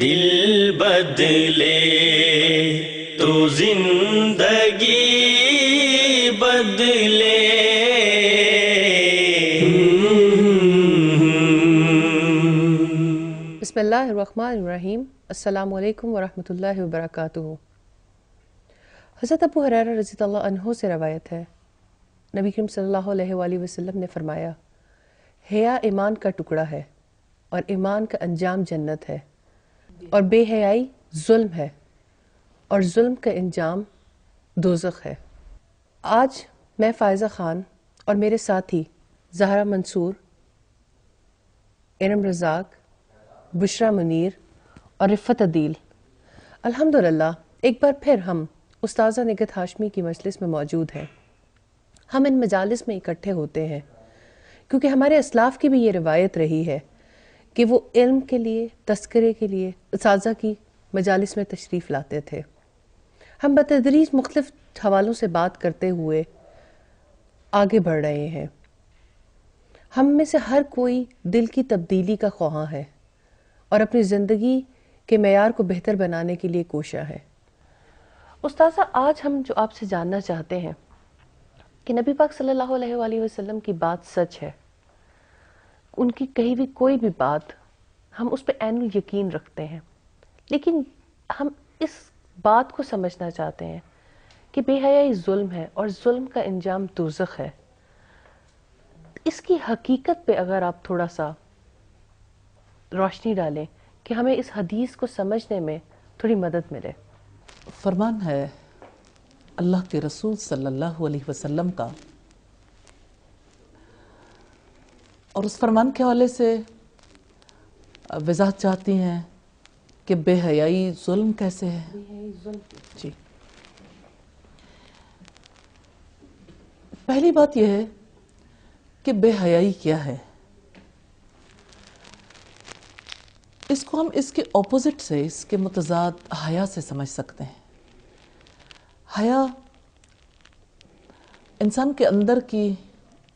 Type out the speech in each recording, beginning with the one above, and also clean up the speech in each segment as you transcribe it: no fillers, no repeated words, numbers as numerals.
دل بدلے تو زندگی بدلے. بسم اللہ الرحمن الرحیم. السلام علیکم ورحمۃ اللہ وبرکاتہ. حضرت ابو ہریرہ رضی اللہ عنہ سے روایت ہے، نبی کریم صلی اللہ علیہ وآلہ وسلم نے فرمایا، حیا ایمان کا ٹکڑا ہے اور ایمان کا انجام جنت ہے، اور بے حیائی ظلم ہے اور ظلم کا انجام دوزخ ہے. آج میں فائزہ خان اور میرے ساتھی زہرا منصور، ارم رزاق، بشرا منیر اور رفت عدیل، الحمدللہ ایک بار پھر ہم استاذہ نگہت ہاشمی کی مجلس میں موجود ہیں. ہم ان مجالس میں اکٹھے ہوتے ہیں کیونکہ ہمارے اسلاف کی بھی یہ روایت رہی ہے کہ وہ علم کے لیے، تذکرے کے لیے اساتذہ کی مجالس میں تشریف لاتے تھے. ہم بتدریج مختلف حوالوں سے بات کرتے ہوئے آگے بڑھ رہے ہیں. ہم میں سے ہر کوئی دل کی تبدیلی کا خواہاں ہے اور اپنی زندگی کے معیار کو بہتر بنانے کے لیے کوشاں ہے. استاذہ، آج ہم جو آپ سے جاننا چاہتے ہیں کہ نبی پاک صلی اللہ علیہ وآلہ وسلم کی بات سچ ہے، ان کی کہی ہوئی کوئی بھی بات ہم اس پہ عین یقین رکھتے ہیں، لیکن ہم اس بات کو سمجھنا چاہتے ہیں کہ بے حیائی ظلم ہے اور ظلم کا انجام دوزخ ہے. اس کی حقیقت پہ اگر آپ تھوڑا سا روشنی ڈالیں کہ ہمیں اس حدیث کو سمجھنے میں تھوڑی مدد ملے. فرمان ہے اللہ کے رسول صلی اللہ علیہ وسلم کا، اور اس فرمان کے حوالے سے وضاحت چاہتی ہیں کہ بے حیائی ظلم کیسے ہے. جی، پہلی بات یہ ہے کہ بے حیائی کیا ہے. اس کو ہم اس کے اپوزٹ سے، اس کے متضاد حیا سے سمجھ سکتے ہیں. حیا انسان کے اندر کی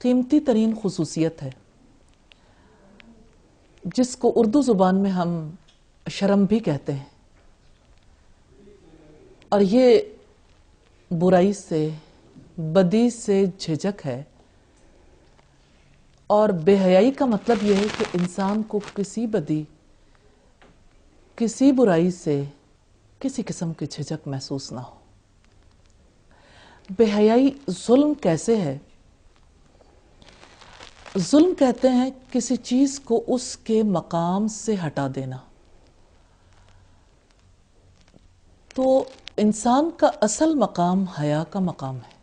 قیمتی ترین خصوصیت ہے، جس کو اردو زبان میں ہم شرم بھی کہتے ہیں، اور یہ برائی سے، بدی سے جھجک ہے. اور بے حیائی کا مطلب یہ ہے کہ انسان کو کسی بدی، کسی برائی سے کسی قسم کی جھجک محسوس نہ ہو. بے حیائی ظلم کیسے ہے؟ ظلم کہتے ہیں کسی چیز کو اس کے مقام سے ہٹا دینا. تو انسان کا اصل مقام حیا کا مقام ہے.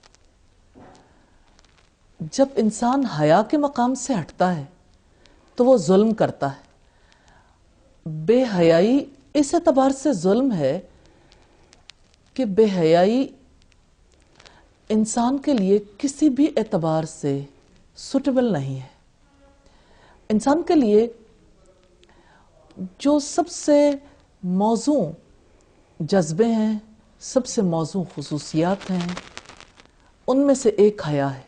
جب انسان حیا کے مقام سے ہٹتا ہے تو وہ ظلم کرتا ہے. بے حیائی اس اعتبار سے ظلم ہے کہ بے حیائی انسان کے لیے کسی بھی اعتبار سے سوٹیبل نہیں ہے. انسان کے لیے جو سب سے موزوں جذبے ہیں، سب سے موزوں خصوصیات ہیں، ان میں سے ایک حیا ہے.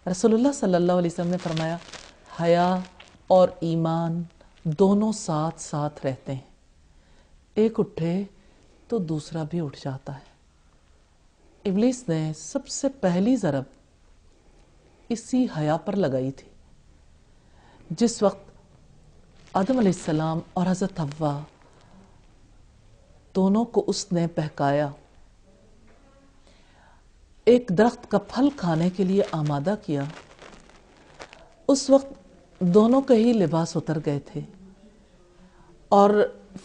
رسول اللہ صلی اللہ علیہ وسلم نے فرمایا، حیا اور ایمان دونوں ساتھ ساتھ رہتے ہیں، ایک اٹھے تو دوسرا بھی اٹھ جاتا ہے. ابلیس نے سب سے پہلی ضرب اسی حیا پر لگائی تھی، جس وقت آدم علیہ السلام اور حضرت حوا دونوں کو اس نے بہکایا، ایک درخت کا پھل کھانے کے لیے آمادہ کیا. اس وقت دونوں کے ہی لباس اتر گئے تھے، اور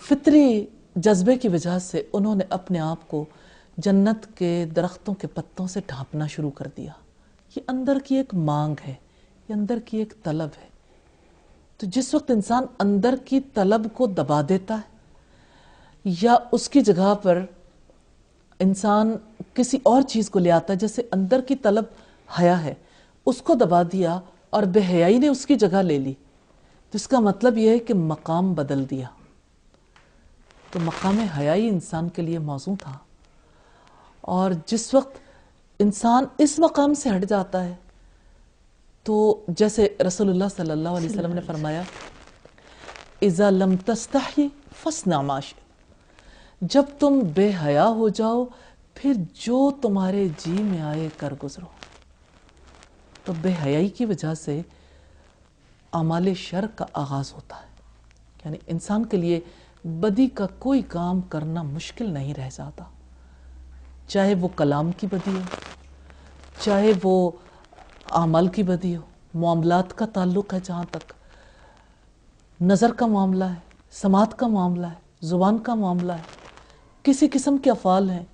فطری جذبے کی وجہ سے انہوں نے اپنے آپ کو جنت کے درختوں کے پتوں سے ڈھانپنا شروع کر دیا. یہ اندر کی ایک مانگ ہے، یہ اندر کی ایک طلب ہے. تو جس وقت انسان اندر کی طلب کو دبا دیتا ہے یا اس کی جگہ پر انسان کسی اور چیز کو لے آتا ہے، جیسے اندر کی طلب حیا ہے، اس کو دبا دیا اور بے حیائی نے اس کی جگہ لے لی، تو اس کا مطلب یہ ہے کہ مقام بدل دیا. تو مقام حیائی انسان کے لیے موزوں تھا، اور جس وقت انسان اس مقام سے ہٹ جاتا ہے تو جیسے رسول اللہ صلی اللہ علیہ وسلم نے فرمایا، اذا لم تستحی فاصنع ما شئت، جب تم بے حیا ہو جاؤ پھر جو تمہارے جی میں آئے کر گزرو. تو بے حیائی کی وجہ سے اعمال شر کا آغاز ہوتا ہے. یعنی انسان کے لیے بدی کا کوئی کام کرنا مشکل نہیں رہ جاتا، چاہے وہ کلام کی بدی ہو، چاہے وہ اعمال کی بدی ہو، معاملات کا تعلق ہے، جہاں تک نظر کا معاملہ ہے، سماعت کا معاملہ ہے، زبان کا معاملہ ہے، کسی قسم کے افعال ہیں،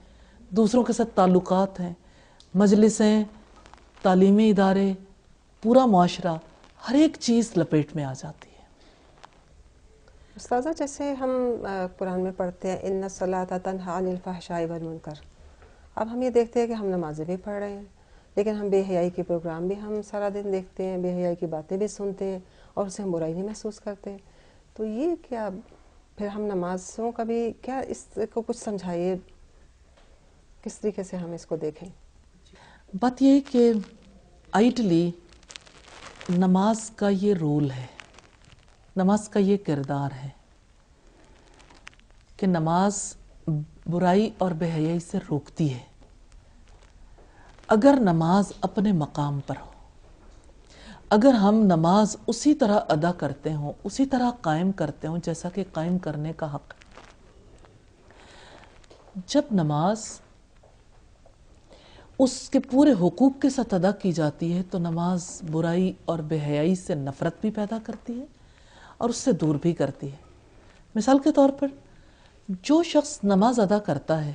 دوسروں کے ساتھ تعلقات ہیں، مجلسیں، تعلیمی ادارے، پورا معاشرہ، ہر ایک چیز لپیٹ میں آ جاتی ہے. استاذہ جیسے ہم قرآن میں پڑھتے ہیں ان الصلاۃ تنہی عن الفحشاء والمنکر، اب ہم یہ دیکھتے ہیں کہ ہم نمازیں بھی پڑھ رہے ہیں لیکن ہم بے حیائی کے پروگرام بھی ہم سارا دن دیکھتے ہیں، بے حیائی کی باتیں بھی سنتے ہیں اور اسے ہم برائی نہیں محسوس کرتے. تو یہ کیا پھر ہم نمازوں کا بھی کیا اس کو کچھ سمجھائیے، کس طریقے سے ہم اس کو دیکھیں؟ بات یہ ہے کہ آئیڈلی نماز کا یہ رول ہے، نماز کا یہ کردار ہے کہ نماز برائی اور بے حیائی سے روکتی ہے. اگر نماز اپنے مقام پر ہو، اگر ہم نماز اسی طرح ادا کرتے ہوں، اسی طرح قائم کرتے ہوں جیسا کہ قائم کرنے کا حق ہے. جب نماز اس کے پورے حقوق کے ساتھ ادا کی جاتی ہے تو نماز برائی اور بے حیائی سے نفرت بھی پیدا کرتی ہے اور اس سے دور بھی کرتی ہے. مثال کے طور پر جو شخص نماز ادا کرتا ہے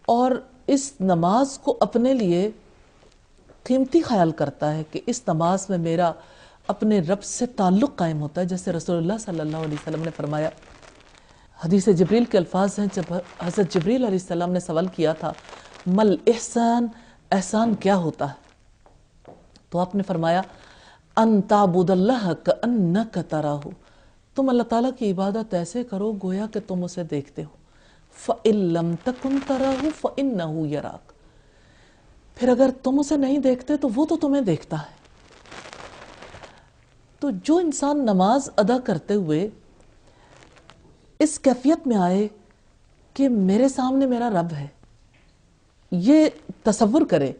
اور اس نماز کو اپنے لیے قیمتی خیال کرتا ہے کہ اس نماز میں میرا اپنے رب سے تعلق قائم ہوتا ہے، جیسے رسول اللہ صلی اللہ علیہ وسلم نے فرمایا، حدیث جبریل کے الفاظ ہیں، جب حضرت جبریل علیہ السلام نے سوال کیا تھا مل احسان، احسان کیا ہوتا ہے، تو آپ نے فرمایا ان تعبد اللہ کأنک تراہ، تم اللہ تعالیٰ کی عبادت ایسے کرو گویا کہ تم اسے دیکھتے ہو. فَإِن لَمْ تَكُنْ تَرَاهُ فَإِنَّهُ يَرَاكَ، پھر اگر تم اسے نہیں دیکھتے تو وہ تو تمہیں دیکھتا ہے. تو جو انسان نماز ادا کرتے ہوئے اس کیفیت میں آئے کہ میرے سامنے میرا رب ہے، یہ تصور کرے،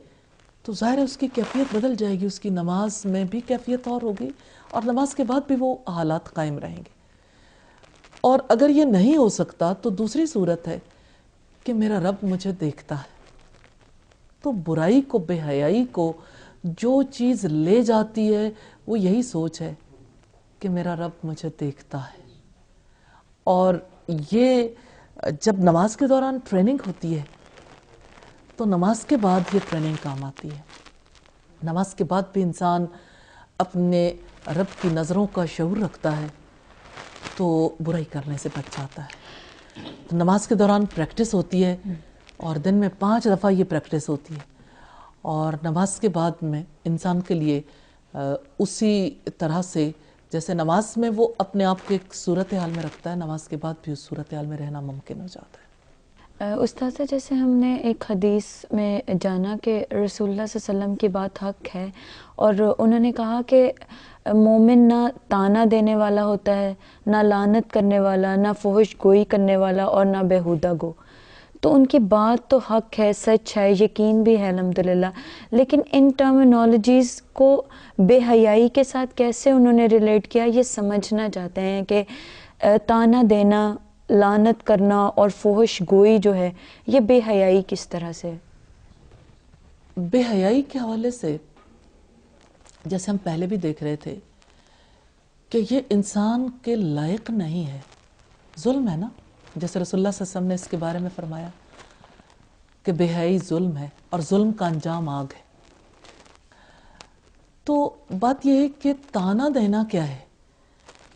تو ظاہر ہے اس کی کیفیت بدل جائے گی، اس کی نماز میں بھی کیفیت اور ہوگی اور نماز کے بعد بھی وہ حالات قائم رہیں گے. اور اگر یہ نہیں ہو سکتا تو دوسری صورت ہے کہ میرا رب مجھے دیکھتا ہے. تو برائی کو، بے حیائی کو جو چیز لے جاتی ہے وہ یہی سوچ ہے کہ میرا رب مجھے دیکھتا ہے. اور یہ جب نماز کے دوران ٹریننگ ہوتی ہے تو نماز کے بعد یہ ٹریننگ کام آتی ہے. نماز کے بعد بھی انسان اپنے رب کی نظروں کا شعور رکھتا ہے تو برائی کرنے سے بچ جاتا ہے. تو نماز کے دوران پریکٹس ہوتی ہے اور دن میں 5 دفعہ یہ پریکٹس ہوتی ہے، اور نماز کے بعد میں انسان کے لیے اسی طرح سے جیسے نماز میں وہ اپنے آپ کو ایک صورتحال میں رکھتا ہے، نماز کے بعد بھی اس صورتحال میں رہنا ممکن ہو جاتا ہے. استاذہ جیسے ہم نے ایک حدیث میں جانا کہ رسول اللہ صلی اللہ علیہ وسلم کی بات حق ہے، اور انہوں نے کہا کہ مومن نہ تانا دینے والا ہوتا ہے، نہ لعنت کرنے والا، نہ فحش گوئی کرنے والا اور نہ بیہودہ گو. تو ان کی بات تو حق ہے، سچ ہے، یقین بھی ہے الحمدللہ، لیکن ان ٹرمینالوجیز کو بے حیائی کے ساتھ کیسے انہوں نے ریلیٹ کیا، یہ سمجھنا چاہتے ہیں کہ تانا دینا، لعنت کرنا اور فحش گوئی جو ہے یہ بے حیائی کس طرح سے؟ بے حیائی کے حوالے سے جیسے ہم پہلے بھی دیکھ رہے تھے کہ یہ انسان کے لائق نہیں ہے، ظلم ہے نا، جیسے رسول اللہ صلی اللہ علیہ وسلم نے اس کے بارے میں فرمایا کہ بے حیائی ظلم ہے اور ظلم کا انجام آگ ہے. تو بات یہ ہے کہ تانا دینا کیا ہے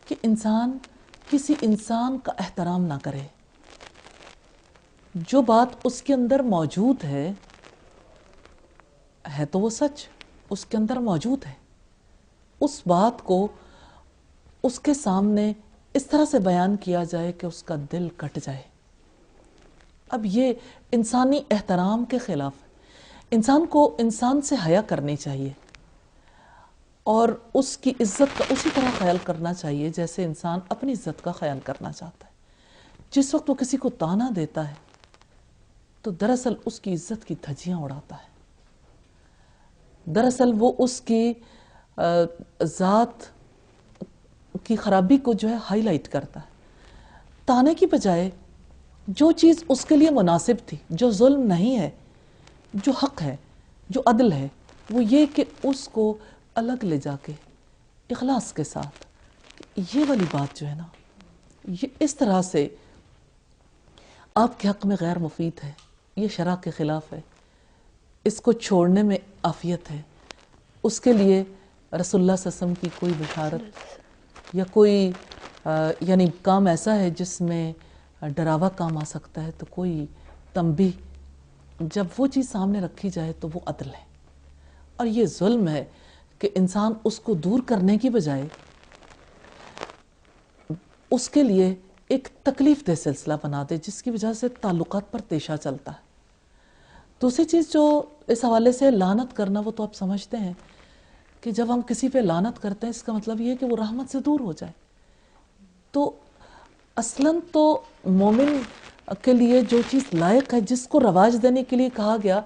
کہ انسان کسی انسان کا احترام نہ کرے. جو بات اس کے اندر موجود ہے تو وہ سچ اس کے اندر موجود ہے، اس بات کو اس کے سامنے اس طرح سے بیان کیا جائے کہ اس کا دل کٹ جائے. اب یہ انسانی احترام کے خلاف ہے. انسان کو انسان سے حیا کرنی چاہیے اور اس کی عزت کا اسی طرح خیال کرنا چاہیے جیسے انسان اپنی عزت کا خیال کرنا چاہتا ہے. جس وقت وہ کسی کو تانا دیتا ہے تو دراصل اس کی عزت کی دھجیاں اڑاتا ہے، دراصل وہ اس کی ذات کی خرابی کو جو ہے ہائی لائٹ کرتا ہے۔ تانے کی بجائے جو چیز اس کے لیے مناسب تھی، جو ظلم نہیں ہے، جو حق ہے، جو عدل ہے، وہ یہ کہ اس کو الگ لے جا کے اخلاص کے ساتھ یہ والی بات جو ہے نا، یہ اس طرح سے آپ کے حق میں غیر مفید ہے، یہ شرع کے خلاف ہے، اس کو چھوڑنے میں عافیت ہے، اس کے لیے رسول اللہ صلی اللہ علیہ وسلم کی کوئی بشارت یا کوئی یعنی کام ایسا ہے جس میں ڈراوا کام آ سکتا ہے، تو کوئی تنبیہ جب وہ چیز سامنے رکھی جائے تو وہ عدل ہے۔ اور یہ ظلم ہے کہ انسان اس کو دور کرنے کی بجائے اس کے لیے ایک تکلیف دہ سلسلہ بنا دے، جس کی وجہ سے تعلقات پر تیشہ چلتا ہے۔ دوسری چیز جو اس حوالے سے لعنت کرنا، وہ تو آپ سمجھتے ہیں کہ جب ہم کسی پہ لعنت کرتے ہیں اس کا مطلب یہ ہے کہ وہ رحمت سے دور ہو جائے۔ تو اصلاً تو مومن کے لیے جو چیز لائق ہے، جس کو رواج دینے کے لیے کہا گیا،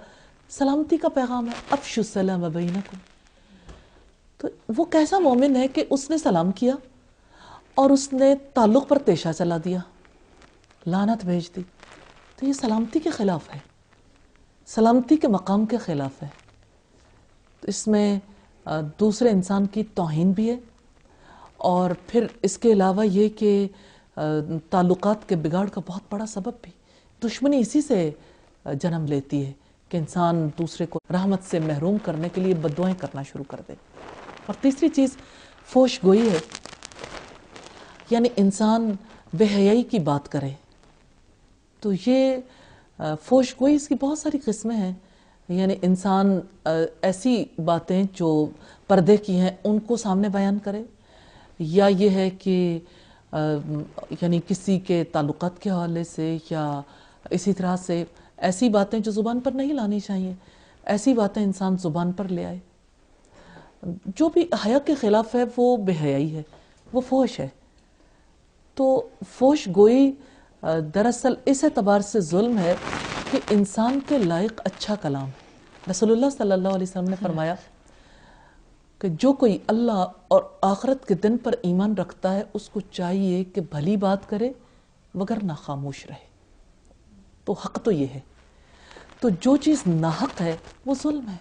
سلامتی کا پیغام ہے، افشوا السلام بینکم۔ تو وہ کیسا مومن ہے کہ اس نے سلام کیا اور اس نے تعلق پر تیشہ چلا دیا، لعنت بھیج دی؟ تو یہ سلامتی کے خلاف ہے، سلامتی کے مقام کے خلاف ہے۔ تو اس میں دوسرے انسان کی توہین بھی ہے، اور پھر اس کے علاوہ یہ کہ تعلقات کے بگاڑ کا بہت بڑا سبب بھی دشمنی اسی سے جنم لیتی ہے کہ انسان دوسرے کو رحمت سے محروم کرنے کے لیے بددعائیں کرنا شروع کر دے۔ اور تیسری چیز فوش گوئی ہے، یعنی انسان بے حیائی کی بات کرے۔ تو یہ فوش گوئی، اس کی بہت ساری قسمیں ہیں، یعنی انسان ایسی باتیں جو پردے کی ہیں ان کو سامنے بیان کرے، یا یہ ہے کہ یعنی کسی کے تعلقات کے حوالے سے یا اسی طرح سے ایسی باتیں جو زبان پر نہیں لانی چاہیے، ایسی باتیں انسان زبان پر لے آئے۔ جو بھی حیا کے خلاف ہے وہ بے حیائی ہے، وہ فحش ہے۔ تو فحش گوئی دراصل اس اعتبار سے ظلم ہے کہ انسان کے لائق اچھا کلام ہے۔ رسول اللہ صلی اللہ علیہ وسلم نے فرمایا کہ جو کوئی اللہ اور آخرت کے دن پر ایمان رکھتا ہے اس کو چاہیے کہ بھلی بات کرے وگرنہ خاموش رہے۔ تو حق تو یہ ہے، تو جو چیز ناحق ہے وہ ظلم ہے،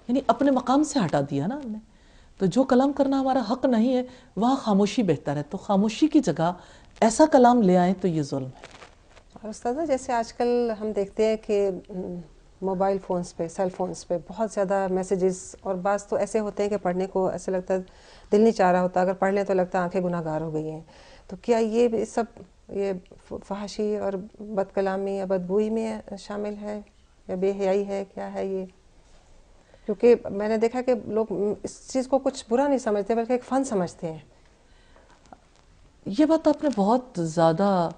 یعنی اپنے مقام سے ہٹا دیا نا ہم نے۔ تو جو کلام کرنا ہمارا حق نہیں ہے وہاں خاموشی بہتر ہے، تو خاموشی کی جگہ ایسا کلام لے آئیں تو یہ ظلم ہے۔ اور استاذہ جیسے آج کل ہم دیکھتے ہیں کہ موبائل فونز پہ، سیل فونز پہ بہت زیادہ میسیجز، اور بعض تو ایسے ہوتے ہیں کہ پڑھنے کو ایسے لگتا ہے دل نہیں چاہ رہا ہوتا، اگر پڑھ لیں تو لگتا ہے آنکھیں گناہ گار ہو گئی ہیں۔ تو کیا یہ سب یہ فحاشی اور بد کلامی یا بدبوئی میں شامل ہے یا بے حیائی ہے، کیا ہے یہ؟ کیونکہ میں نے دیکھا کہ لوگ اس چیز کو کچھ برا نہیں سمجھتے بلکہ ایک فن سمجھتے ہیں۔ یہ بات آپ نے بہت زیادہ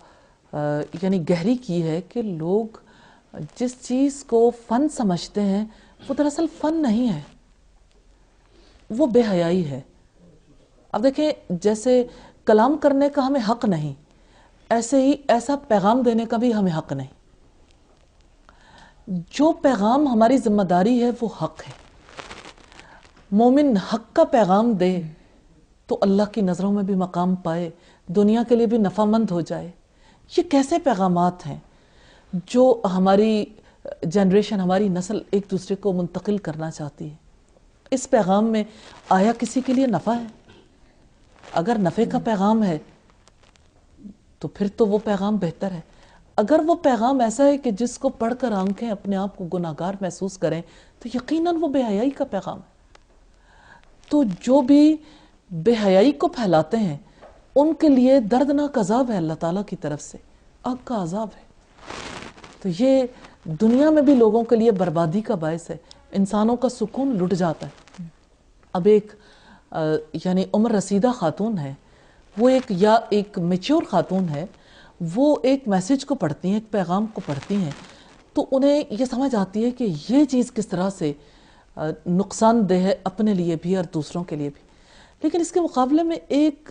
یعنی گہری کی ہے کہ لوگ جس چیز کو فن سمجھتے ہیں وہ دراصل فن نہیں ہے، وہ بے حیائی ہے۔ اب دیکھیں، جیسے کلام کرنے کا ہمیں حق نہیں، ایسے ہی ایسا پیغام دینے کا بھی ہمیں حق نہیں۔ جو پیغام ہماری ذمہ داری ہے وہ حق ہے۔ مومن حق کا پیغام دے تو اللہ کی نظروں میں بھی مقام پائے، دنیا کے لیے بھی نفع مند ہو جائے۔ یہ کیسے پیغامات ہیں جو ہماری جنریشن، ہماری نسل ایک دوسرے کو منتقل کرنا چاہتی ہے؟ اس پیغام میں آیا کسی کے لیے نفع ہے؟ اگر نفع کا پیغام ہے تو پھر تو وہ پیغام بہتر ہے۔ اگر وہ پیغام ایسا ہے کہ جس کو پڑھ کر آنکھیں اپنے آپ کو گناہگار محسوس کریں تو یقیناً وہ بے حیائی کا پیغام ہے۔ تو جو بھی بے حیائی کو پھیلاتے ہیں ان کے لیے دردناک عذاب ہے اللہ تعالیٰ کی طرف سے، آگ کا عذاب ہے۔ تو یہ دنیا میں بھی لوگوں کے لیے بربادی کا باعث ہے، انسانوں کا سکون لٹ جاتا ہے۔ اب ایک یعنی عمر رسیدہ خاتون ہے، وہ ایک میچور خاتون ہے، وہ ایک میسج کو پڑھتی ہیں، ایک پیغام کو پڑھتی ہیں، تو انہیں یہ سمجھ آتی ہے کہ یہ چیز کس طرح سے نقصان دہ ہے اپنے لیے بھی اور دوسروں کے لیے بھی۔ لیکن اس کے مقابلے میں ایک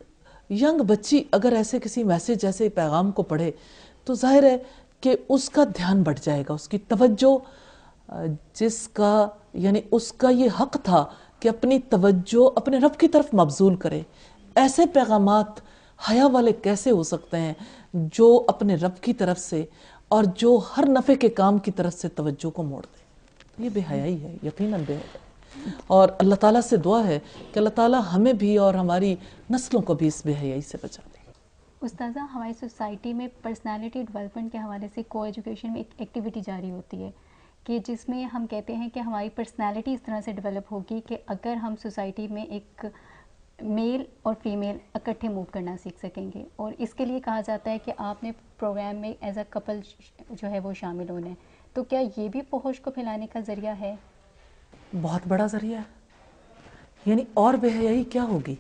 ینگ بچی اگر ایسے کسی میسیج جیسے پیغام کو پڑھے تو ظاہر ہے کہ اس کا دھیان بڑھ جائے گا، اس کی توجہ جس کا یعنی اس کا یہ حق تھا کہ اپنی توجہ اپنے رب کی طرف مبذول کرے. ایسے پیغامات حیا والے کیسے ہو سکتے ہیں جو اپنے رب کی طرف سے اور جو ہر نفع کے کام کی طرف سے توجہ کو موڑ دے. یہ بے حیائی ہے، یقیناً بے حیائی. اور اللہ تعالیٰ سے دعا ہے کہ اللہ تعالیٰ ہمیں بھی اور ہماری نسلوں کو بھی اس بے حیائی سے بچا دے. استاذہ، ہماری سوسائٹی میں پرسنالٹی ڈیولپمنٹ کے حوالے سے کو ایجوکیشن میں ایک ایکٹیویٹی جاری ہوتی ہے کہ جس میں ہم کہتے ہیں کہ ہماری پرسنالٹی اس طرح سے ڈیولپ ہوگی کہ اگر ہم سوسائٹی میں ایک میل اور فیمیل اکٹھے موو کرنا سیکھ سکیں گے. اور اس کے لیے کہا جاتا ہے کہ آپ نے پروگرام میں ایز اے کپل جو ہے وہ شامل ہونا ہے. تو کیا یہ بھی فحش کو پھیلانے کا ذریعہ ہے؟ بہت بڑا ذریعہ ہے. یعنی اور بے حیائی کیا ہوگی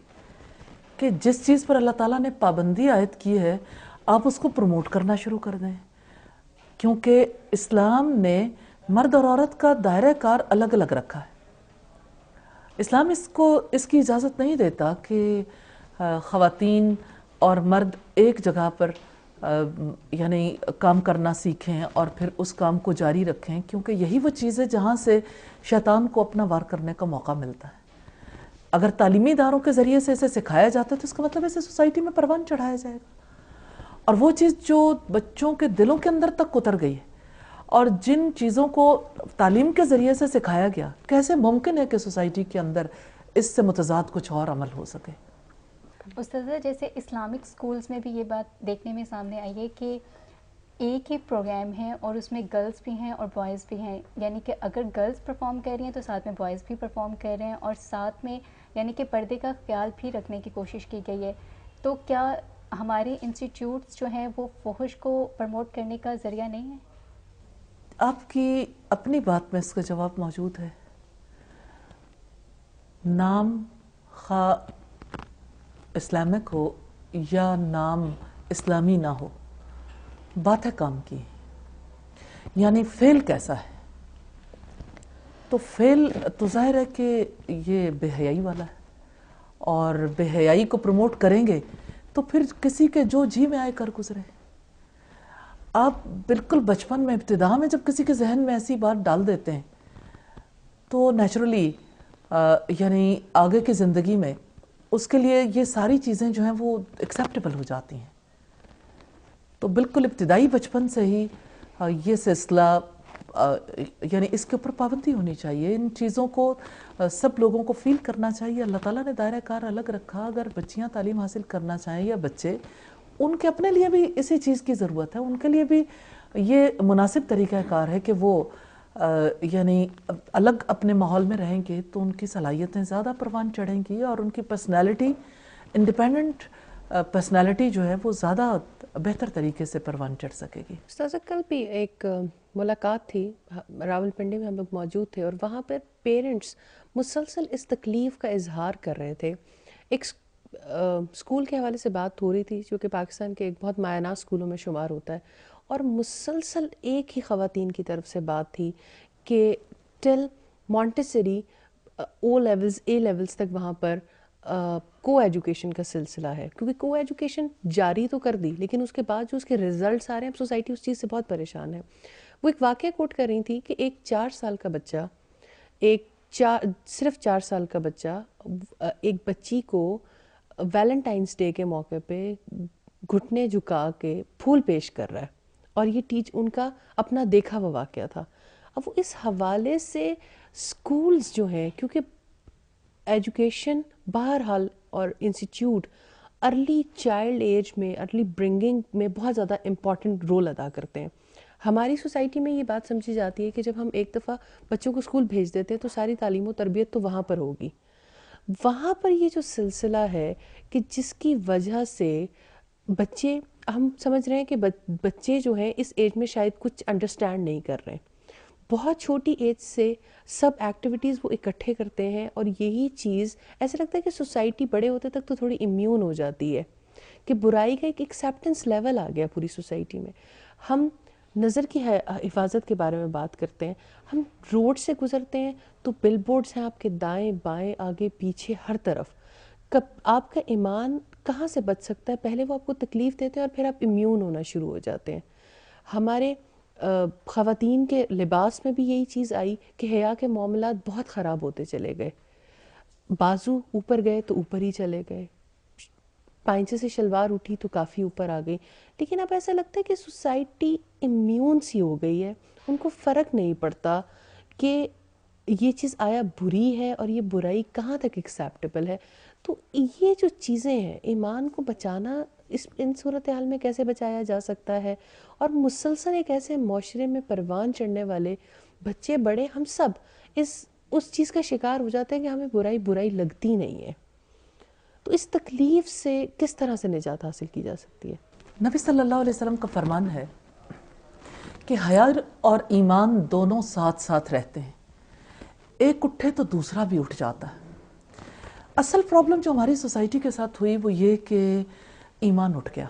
کہ جس چیز پر اللہ تعالیٰ نے پابندی عائد کی ہے آپ اس کو پروموٹ کرنا شروع کر دیں. کیونکہ اسلام نے مرد اور عورت کا دائرہ کار الگ الگ رکھا ہے. اسلام اس کی اجازت نہیں دیتا کہ خواتین اور مرد ایک جگہ پر یعنی کام کرنا سیکھیں اور پھر اس کام کو جاری رکھیں، کیونکہ یہی وہ چیز ہے جہاں سے شیطان کو اپنا وار کرنے کا موقع ملتا ہے. اگر تعلیمی اداروں کے ذریعے سے اسے سکھایا جاتا ہے تو اس کا مطلب اسے سوسائٹی میں پروان چڑھایا جائے گا. اور وہ چیز جو بچوں کے دلوں کے اندر تک اتر گئی ہے اور جن چیزوں کو تعلیم کے ذریعے سے سکھایا گیا، کیسے ممکن ہے کہ سوسائٹی کے اندر اس سے متضاد کچھ اور عمل ہو سکے؟ استاذہ، جیسے اسلامک سکولز میں بھی یہ بات دیکھنے میں سامنے آئی ہے کہ ایک ہی پروگرام ہے اور اس میں گرلز بھی ہیں اور بوائز بھی ہیں. یعنی کہ اگر گرلز پرفارم کر رہی ہیں تو ساتھ میں بوائز بھی پرفارم کر رہے ہیں اور ساتھ میں یعنی کہ پردے کا خیال بھی رکھنے کی کوشش کی گئی ہے. تو کیا ہمارے انسٹیٹیوٹس جو ہیں وہ فحش کو پروموٹ کرنے کا ذریعہ نہیں ہے؟ آپ کی اپنی بات میں اس کا جواب موجود ہے. نام خواہ اسلامک ہو یا نام اسلامی نہ ہو، بات ہے کام کی. یعنی فعل کیسا ہے؟ تو فعل تو ظاہر ہے کہ یہ بے حیائی والا ہے، اور بے حیائی کو پروموٹ کریں گے تو پھر کسی کے جو جی میں آئے کر گزرے. آپ بالکل بچپن میں ابتدا میں جب کسی کے ذہن میں ایسی بات ڈال دیتے ہیں تو نیچرلی یعنی آگے کی زندگی میں اس کے لیے یہ ساری چیزیں جو ہیں وہ ایکسیپٹیبل ہو جاتی ہیں. تو بالکل ابتدائی بچپن سے ہی یہ سلسلہ یعنی اس کے اوپر پابندی ہونی چاہیے. ان چیزوں کو سب لوگوں کو فیل کرنا چاہیے. اللہ تعالیٰ نے دائرہ کار الگ رکھا. اگر بچیاں تعلیم حاصل کرنا چاہیں یا بچے، ان کے اپنے لیے بھی اسی چیز کی ضرورت ہے. ان کے لیے بھی یہ مناسب طریقہ کار ہے کہ وہ یعنی الگ اپنے ماحول میں رہیں گے تو ان کی صلاحیتیں زیادہ پروان چڑھیں گی اور ان کی پرسنالٹی، انڈیپینڈنٹ پرسنالٹی جو ہے وہ زیادہ بہتر طریقے سے پروان چڑھ سکے گی. استاذہ، کل بھی ایک ملاقات تھی، راول پنڈی میں ہم لوگ موجود تھے اور وہاں پر پیرنٹس مسلسل اس تکلیف کا اظہار کر رہے تھے. ایک اسکول کے حوالے سے بات ہو رہی تھی جو کہ پاکستان کے ایک بہت مایہ ناز اسکولوں میں شمار ہوتا ہے، اور مسلسل ایک ہی خواتین کی طرف سے بات تھی کہ till Montessori O levels A levels تک وہاں پر کو ایجوکیشن کا سلسلہ ہے. کیونکہ کو ایجوکیشن جاری تو کر دی لیکن اس کے بعد جو اس کے رزلٹس آ رہے ہیں، سوسائٹی اس چیز سے بہت پریشان ہے. وہ ایک واقعہ کوٹ کر رہی تھی کہ ایک 4 سال کا بچہ، صرف 4 سال کا بچہ ایک بچی کو ویلنٹائنس ڈے کے موقع پہ گھٹنے جھکا کے پھول پیش کر رہا ہے، اور یہ ان کا اپنا دیکھا ہوا واقعہ تھا. اب وہ اس حوالے سے سکولز جو ہیں، کیونکہ ایجوکیشن بہرحال اور انسٹیٹیوٹ ارلی چائلڈ ایج میں، ارلی برنگنگ میں بہت زیادہ امپورٹنٹ رول ادا کرتے ہیں. ہماری سوسائٹی میں یہ بات سمجھی جاتی ہے کہ جب ہم ایک دفعہ بچوں کو اسکول بھیج دیتے ہیں تو ساری تعلیم و تربیت تو وہاں پر ہوگی. وہاں پر یہ جو سلسلہ ہے کہ جس کی وجہ سے بچے، ہم سمجھ رہے ہیں کہ بچے جو ہیں اس ایج میں شاید کچھ انڈرسٹینڈ نہیں کر رہے ہیں. بہت چھوٹی ایج سے سب ایکٹیویٹیز وہ اکٹھے کرتے ہیں، اور یہی چیز ایسا لگتا ہے کہ سوسائٹی بڑے ہوتے تک تو تھوڑی امیون ہو جاتی ہے کہ برائی کا ایک ایکسیپٹنس لیول آ گیا پوری سوسائٹی میں. ہم نظر کی حفاظت کے بارے میں بات کرتے ہیں، ہم روڈ سے گزرتے ہیں تو بل بورڈز ہیں آپ کے دائیں بائیں آگے پیچھے ہر طرف. آپ کا ایمان کہاں سے بچ سکتا ہے؟ پہلے وہ آپ کو تکلیف دیتے ہیں اور پھر آپ امیون ہونا شروع ہو جاتے ہیں. ہمارے خواتین کے لباس میں بھی یہی چیز آئی کہ حیا کے معاملات بہت خراب ہوتے چلے گئے. بازو اوپر گئے تو اوپر ہی چلے گئے، پائنچے سے شلوار اٹھی تو کافی اوپر آ گئی. لیکن اب ایسا لگتا ہے کہ سوسائٹی امیون سی ہو گئی ہے، ان کو فرق نہیں پڑتا کہ یہ چیز آیا بری ہے اور یہ برائی کہاں تک ایکسیپٹیبل ہے. تو یہ جو چیزیں ہیں، ایمان کو بچانا ان صورتحال میں کیسے بچایا جا سکتا ہے؟ اور مسلسل ایک ایسے معاشرے میں پروان چڑھنے والے بچے بڑے ہم سب اس چیز کا شکار ہو جاتے ہیں کہ ہمیں برائی لگتی نہیں ہے. تو اس تکلیف سے کس طرح سے نجات حاصل کی جا سکتی ہے؟ نبی صلی اللہ علیہ وسلم کا فرمان ہے کہ حیا اور ایمان دونوں ساتھ ساتھ رہتے ہیں، ایک اٹھے تو دوسرا بھی اٹھ جاتا ہے. اصل پرابلم جو ہماری سوسائٹی کے ساتھ ہوئی وہ یہ کہ ایمان اٹھ گیا،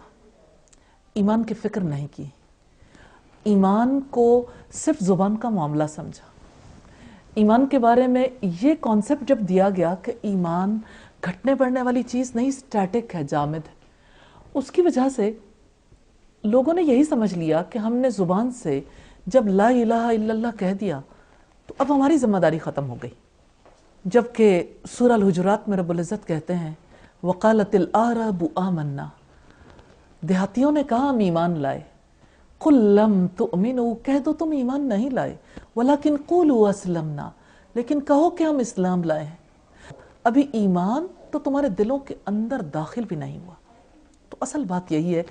ایمان کی فکر نہیں کی، ایمان کو صرف زبان کا معاملہ سمجھا. ایمان کے بارے میں یہ کانسیپٹ جب دیا گیا کہ ایمان گھٹنے بڑھنے والی چیز نہیں، سٹیٹک ہے، جامد ہے، اس کی وجہ سے لوگوں نے یہی سمجھ لیا کہ ہم نے زبان سے جب لا الہ الا اللہ کہہ دیا تو اب ہماری ذمہ داری ختم ہو گئی. جبکہ سورہ الحجرات میں رب العزت کہتے ہیں وقالت الاعراب آمنا، دیہاتیوں نے کہا ہم ایمان لائے. قل لم تؤمنوا، کہہ دو تم ایمان نہیں لائے، ولکن قولوا اسلمنا، لیکن کہو کہ ہم اسلام لائے ہیں. ابھی ایمان تو تمہارے دلوں کے اندر داخل بھی نہیں ہوا. تو اصل بات یہی ہے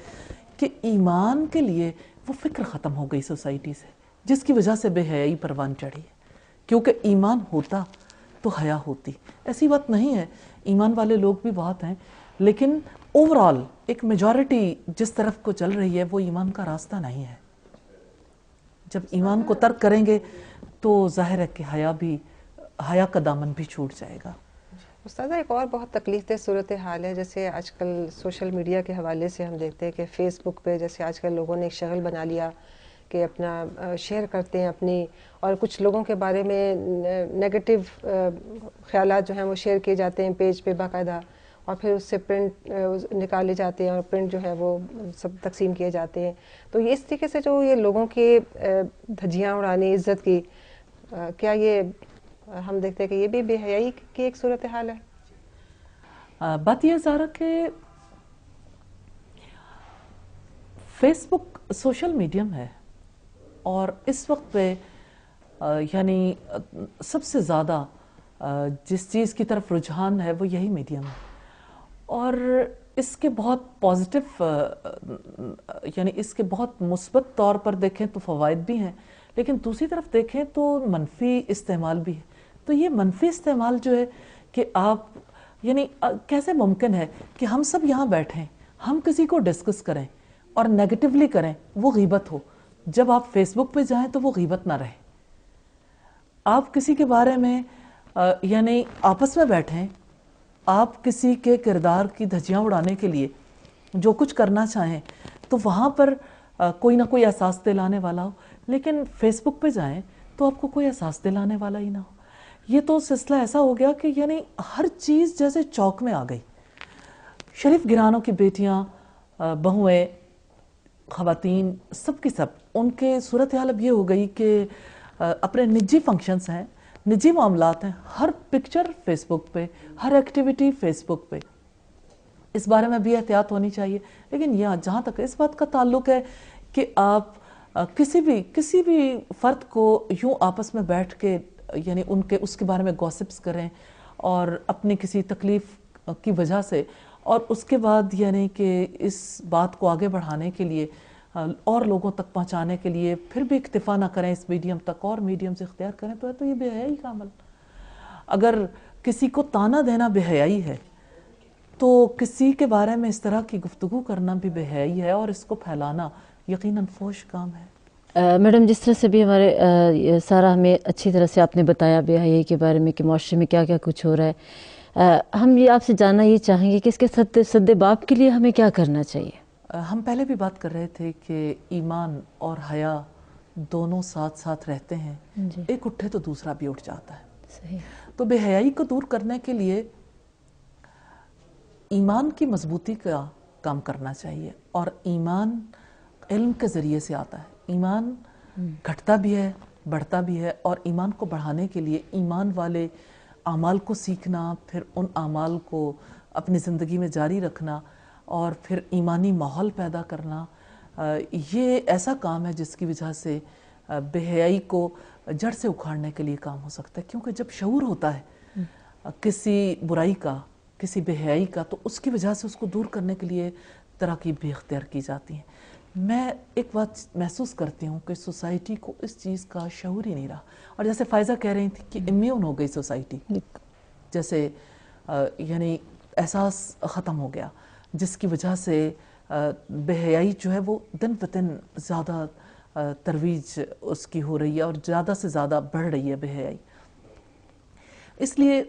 کہ ایمان کے لیے وہ فکر ختم ہو گئی سوسائٹی سے، جس کی وجہ سے بے حیائی پروان چڑھی ہے. کیونکہ ایمان ہوتا تو حیا ہوتی. ایسی بات نہیں ہے، ایمان والے لوگ بھی بہت ہیں، لیکن اوورال ایک میجورٹی جس طرف کو چل رہی ہے وہ ایمان کا راستہ نہیں ہے. جب ایمان کو ترک کریں گے تو ظاہر ہے کہ حیا کا دامن بھی چھوٹ جائے گا. استاذہ ایک اور بہت تکلیف دہ صورتحال ہے، جیسے آج کل سوشل میڈیا کے حوالے سے ہم دیکھتے ہیں کہ فیس بک پہ جیسے آج کل لوگوں نے ایک شغل بنا لیا کہ اپنا شیئر کرتے ہیں اپنی، اور کچھ لوگوں کے بارے میں نیگیٹو خیالات جو ہیں وہ شیئر کیے جاتے ہیں پیج پہ باقاعدہ، اور پھر اس سے پرنٹ نکالے جاتے ہیں اور پرنٹ جو ہے وہ سب تقسیم کیے جاتے ہیں. تو یہ اس طریقے سے جو یہ لوگوں کی دھجیاں اڑانی عزت کی، کیا یہ ہم دیکھتے ہیں کہ یہ بھی بے حیائی کی ایک صورتحال ہے؟ بات یہ زارا کہ فیس بک سوشل میڈیم ہے، اور اس وقت پہ یعنی سب سے زیادہ جس چیز کی طرف رجحان ہے وہ یہی میڈیم ہے. اور اس کے بہت پازیٹیو یعنی اس کے بہت مثبت طور پر دیکھیں تو فوائد بھی ہیں، لیکن دوسری طرف دیکھیں تو منفی استعمال بھی ہے. تو یہ منفی استعمال جو ہے کہ آپ یعنی کیسے ممکن ہے کہ ہم سب یہاں بیٹھیں، ہم کسی کو ڈسکس کریں اور نیگیٹیولی کریں، وہ غیبت ہو. جب آپ فیس بک پہ جائیں تو وہ غیبت نہ رہے. آپ کسی کے بارے میں یعنی آپس میں بیٹھیں، آپ کسی کے کردار کی دھجیاں اڑانے کے لیے جو کچھ کرنا چاہیں تو وہاں پر کوئی نہ کوئی احساس دلانے والا ہو، لیکن فیس بک پہ جائیں تو آپ کو کوئی احساس دلانے والا ہی نہ ہو. یہ تو سلسلہ ایسا ہو گیا کہ یعنی ہر چیز جیسے چوک میں آ گئی. شریف گھرانوں کی بیٹیاں، بہویں، خواتین، سب کی سب ان کے صورتحال اب یہ ہو گئی کہ اپنے نجی فنکشنز ہیں، نجی معاملات ہیں، ہر پکچر فیس بک پہ، ہر ایکٹیویٹی فیس بک پہ. اس بارے میں بھی احتیاط ہونی چاہیے. لیکن یہاں جہاں تک اس بات کا تعلق ہے کہ آپ کسی بھی فرد کو یوں آپس میں بیٹھ کے یعنی اس کے بارے میں گوسپس کریں اور اپنی کسی تکلیف کی وجہ سے، اور اس کے بعد یعنی کہ اس بات کو آگے بڑھانے کے لیے اور لوگوں تک پہنچانے کے لیے پھر بھی اکتفا نہ کریں اس میڈیم تک اور میڈیم سے اختیار کریں، تو یہ بے حیائی کا عمل. اگر کسی کو تانا دینا بے حیائی ہے تو کسی کے بارے میں اس طرح کی گفتگو کرنا بھی بے حیائی ہے، اور اس کو پھیلانا یقیناً فحش کام ہے. میڈم جس طرح سے بھی ہمارے سارا ہمیں اچھی طرح سے آپ نے بتایا بے حیائی کے بارے میں کہ معاشرے میں کیا کیا کچھ ہو رہا ہے، ہم یہ آپ سے جاننا یہ چاہیں گے کہ اس کے سد باب کے لیے ہمیں کیا کرنا چاہیے؟ ہم پہلے بھی بات کر رہے تھے کہ ایمان اور حیا دونوں ساتھ ساتھ رہتے ہیں، ایک اٹھے تو دوسرا بھی اٹھ جاتا ہے. صحیح. تو بے حیائی کو دور کرنے کے لیے ایمان کی مضبوطی کا کام کرنا چاہیے، اور ایمان علم کے ذریعے سے آتا ہے. ایمان گھٹتا بھی ہے، بڑھتا بھی ہے، اور ایمان کو بڑھانے کے لیے ایمان والے اعمال کو سیکھنا، پھر ان اعمال کو اپنی زندگی میں جاری رکھنا، اور پھر ایمانی ماحول پیدا کرنا، یہ ایسا کام ہے جس کی وجہ سے بے حیائی کو جڑ سے اکھاڑنے کے لیے کام ہو سکتا ہے. کیونکہ جب شعور ہوتا ہے کسی برائی کا، کسی بے حیائی کا، تو اس کی وجہ سے اس کو دور کرنے کے لیے تراکیب بھی اختیار کی جاتی ہیں. میں ایک بات محسوس کرتی ہوں کہ سوسائٹی کو اس چیز کا شعور ہی نہیں رہا. اور جیسے فائزہ کہہ رہی تھی کہ امیون ہو گئی سوسائٹی، جیسے یعنی احساس ختم ہو گیا، جس کی وجہ سے بے حیائی جو ہے وہ دن بہ دن زیادہ ترویج اس کی ہو رہی ہے، اور زیادہ سے زیادہ بڑھ رہی ہے بے حیائی. اس لیے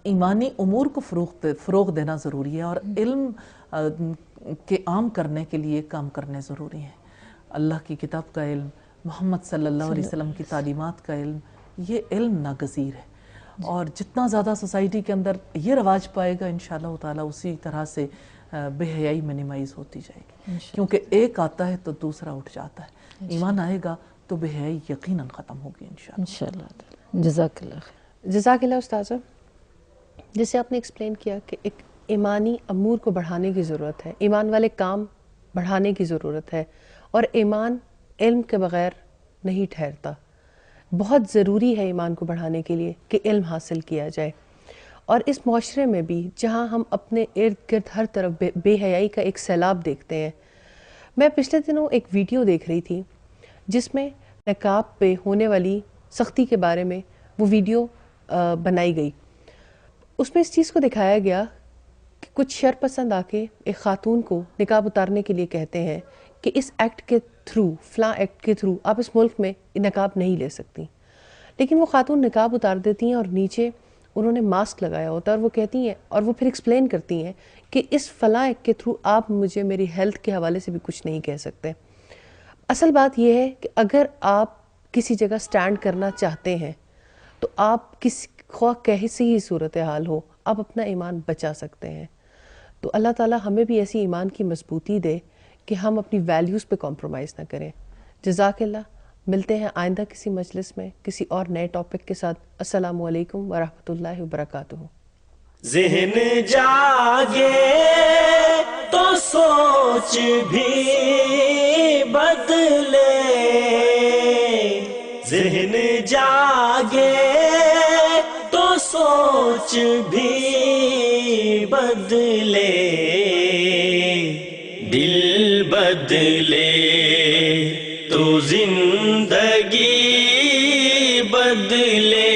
ایمانی امور کو فروغ دینا ضروری ہے، اور علم کے عام کرنے کے لیے کام کرنے ضروری ہیں. اللہ کی کتاب کا علم، محمد صلی اللہ علیہ وسلم کی تعلیمات کا علم، یہ علم ناگزیر ہے. اور جتنا زیادہ سوسائٹی کے اندر یہ رواج پائے گا انشاءاللہ تعالیٰ، اسی طرح سے بے حیائی منیمائز ہوتی جائے گی. کیونکہ ایک آتا ہے تو دوسرا اٹھ جاتا ہے. ایمان آئے گا تو بے حیائی یقیناً ختم ہوگی انشاءاللہ. جزاک اللہ خیر. جزاک اللہ استاذہ. جیسے آپ نے ایکسپلین کیا کہ ایک ایمانی امور کو بڑھانے کی ضرورت ہے، ایمان والے کام بڑھانے کی ضرورت ہے، اور ایمان علم کے بغیر نہیں ٹھہرتا. بہت ضروری ہے ایمان کو بڑھانے کے لیے کہ علم حاصل کیا جائے. اور اس معاشرے میں بھی جہاں ہم اپنے ارد گرد ہر طرف بے حیائی کا ایک سیلاب دیکھتے ہیں. میں پچھلے دنوں ایک ویڈیو دیکھ رہی تھی جس میں نقاب پہ ہونے والی سختی کے بارے میں وہ ویڈیو بنائی گئی. اس میں اس چیز کو دکھایا گیا کہ کچھ شر پسند آ کے ایک خاتون کو نقاب اتارنے کے لیے کہتے ہیں کہ اس ایکٹ کے تھرو، فلاں ایکٹ کے تھرو آپ اس ملک میں نقاب نہیں لے سکتی. لیکن وہ خاتون نقاب اتار دیتی ہیں اور نیچے انہوں نے ماسک لگایا ہوتا ہے، اور وہ کہتی ہیں، اور وہ پھر ایکسپلین کرتی ہیں کہ اس فلاں ایکٹ کے تھرو آپ مجھے میری ہیلتھ کے حوالے سے بھی کچھ نہیں کہہ سکتے. اصل بات یہ ہے کہ اگر آپ کسی جگہ سٹینڈ کرنا چاہتے ہیں تو آپ خواہ کیسی ہی صورتحال ہو، آپ اپنا ایمان بچا سکتے ہیں. تو اللہ تعالیٰ ہمیں بھی ایسی ایمان کی مضبوطی دے کہ ہم اپنی ویلیوز پہ کمپرومائز نہ کریں. جزاک اللہ. ملتے ہیں آئندہ کسی مجلس میں کسی اور نئے ٹاپک کے ساتھ. السلام علیکم ورحمۃ اللہ وبرکاتہ. ذہن جاگے تو سوچ بھی بدلے، ذہن جاگے تو سوچ بھی بدلے، دل بدلے تو زندگی بدلے.